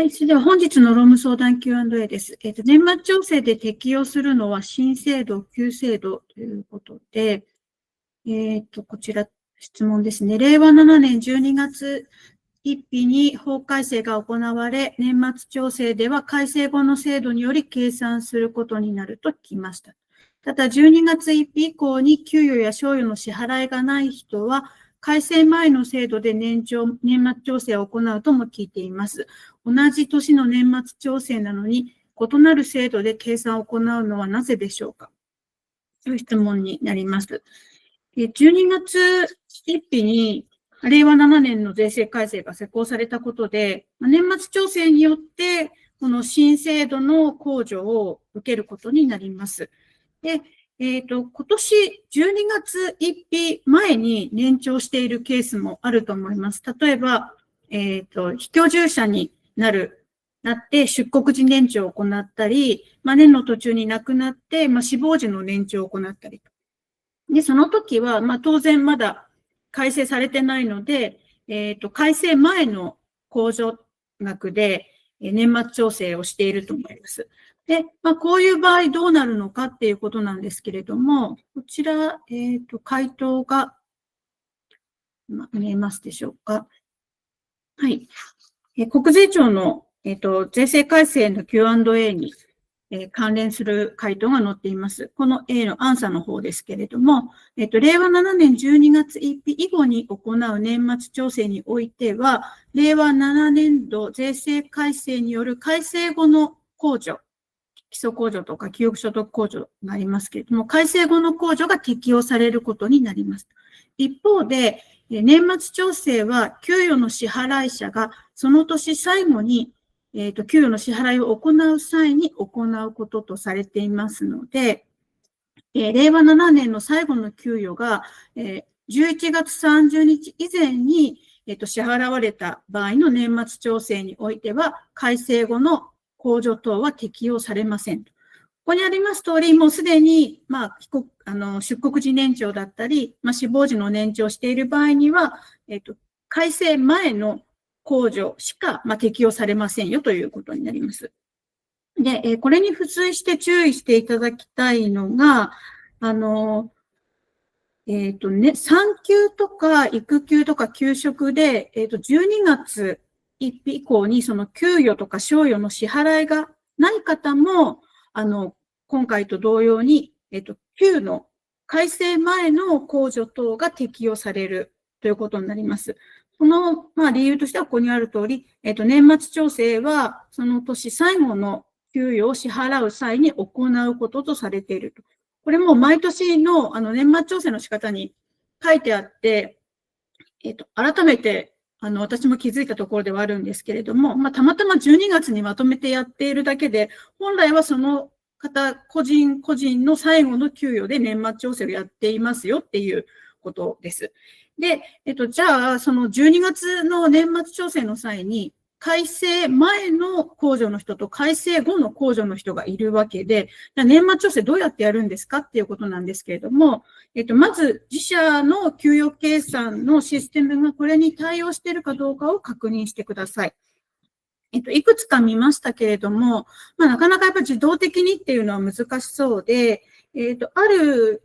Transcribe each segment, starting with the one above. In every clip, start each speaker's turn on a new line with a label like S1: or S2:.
S1: はい、それでは本日の労務相談 Q&A です。年末調整で適用するのは新制度、旧制度ということで、こちら質問ですね。令和7年12月1日に法改正が行われ、年末調整では改正後の制度により計算することになると聞きました。ただ、12月1日以降に給与や賞与の支払いがない人は、改正前の制度で年末調整を行うとも聞いています。同じ年の年末調整なのに、異なる制度で計算を行うのはなぜでしょうかという質問になります。12月1日に、令和7年の税制改正が施行されたことで、年末調整によって、この新制度の控除を受けることになります。で、今年12月1日前に年長しているケースもあると思います。例えば、非居住者になって出国時年長を行ったり、年の途中に亡くなって、死亡時の年長を行ったり。で、その時は、当然まだ改正されてないので、改正前の控除額で年末調整をしていると思います。で、こういう場合どうなるのかっていうことなんですけれども、こちら、回答が、見えますでしょうか。はい。国税庁の、税制改正の Q&A に、関連する回答が載っています。この A のアンサーの方ですけれども、令和7年12月1日以後に行う年末調整においては、令和7年度税制改正による改正後の控除、基礎控除とか記憶所得控除がありますけれども、改正後の控除が適用されることになります。一方で、年末調整は給与の支払い者がその年最後に給与の支払いを行う際に行うこととされていますので、令和7年の最後の給与が、11月30日以前に、支払われた場合の年末調整においては、改正後の控除等は適用されません。ここにあります通り、もうすでに、出国時年長だったり、死亡時の年長をしている場合には、改正前の控除しか、適用されませんよということになります。で、これに付随して注意していただきたいのが、産休とか育休とか休職で、12月1日以降にその給与とか賞与の支払いがない方も、今回と同様に、給の改正前の控除等が適用されるということになります。この、理由としてはここにある通り、年末調整はその年最後の給与を支払う際に行うこととされていると。これも毎年の年末調整の仕方に書いてあって、改めて私も気づいたところではあるんですけれども、たまたま12月にまとめてやっているだけで、本来はその方個人個人の最後の給与で年末調整をやっていますよっていうことです。で、じゃあ、その12月の年末調整の際に、改正前の控除の人と改正後の控除の人がいるわけで、年末調整どうやってやるんですかっていうことなんですけれども、まず自社の給与計算のシステムがこれに対応しているかどうかを確認してください。いくつか見ましたけれども、なかなかやっぱり自動的にっていうのは難しそうで、ある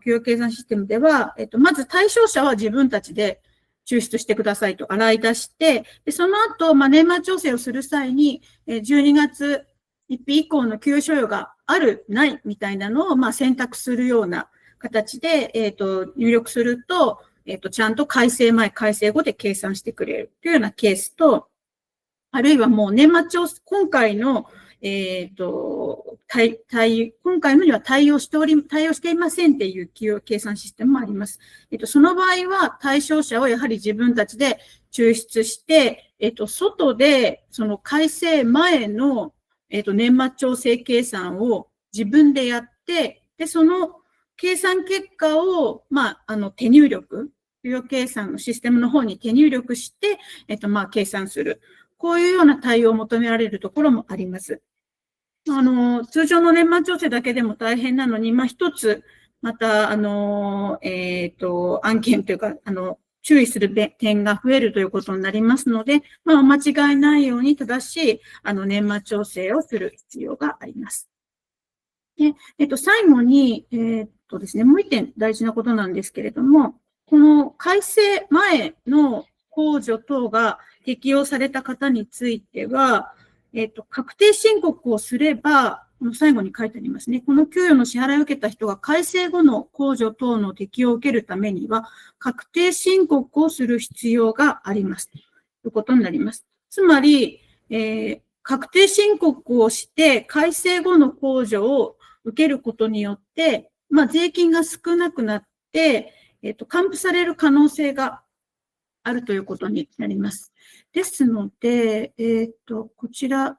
S1: 給与計算システムでは、まず対象者は自分たちで抽出してくださいと洗い出して、でその後、年末調整をする際に、12月1日以降の給与所要がある、ないみたいなのを、選択するような形で、入力すると、ちゃんと改正前、改正後で計算してくれるというようなケースと、あるいはもう年末調整、今回の、今回のには対応していませんっていう給与計算システムもあります。その場合は対象者をやはり自分たちで抽出して、外でその改正前の、年末調整計算を自分でやって、で、その計算結果を、手入力、給与計算のシステムの方に手入力して、計算する。こういうような対応を求められるところもあります。通常の年末調整だけでも大変なのに、一つ、また、案件というか、注意する点が増えるということになりますので、お間違いないように正しい年末調整をする必要があります。で、最後に、ですね、もう一点大事なことなんですけれども、この改正前の控除等が適用された方については、確定申告をすれば、この最後に書いてありますね。この給与の支払いを受けた人が改正後の控除等の適用を受けるためには、確定申告をする必要があります。ということになります。つまり、確定申告をして、改正後の控除を受けることによって、税金が少なくなって、還付される可能性があるということになります。ですので、こちら、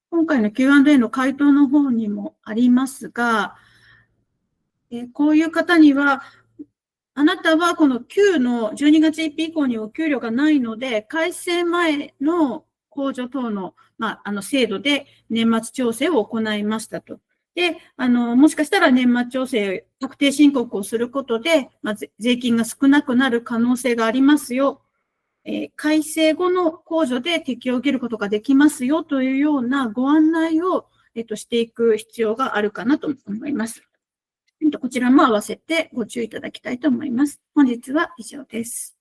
S1: 今回の Q&A の回答の方にもありますが、こういう方には、あなたはこの9の12月1日以降にお給料がないので、改正前の控除等の、制度で年末調整を行いましたと。で、もしかしたら年末調整、確定申告をすることで、税金が少なくなる可能性がありますよ。改正後の控除で適用を受けることができますよというようなご案内を、していく必要があるかなと思います。こちらも合わせてご注意いただきたいと思います。本日は以上です。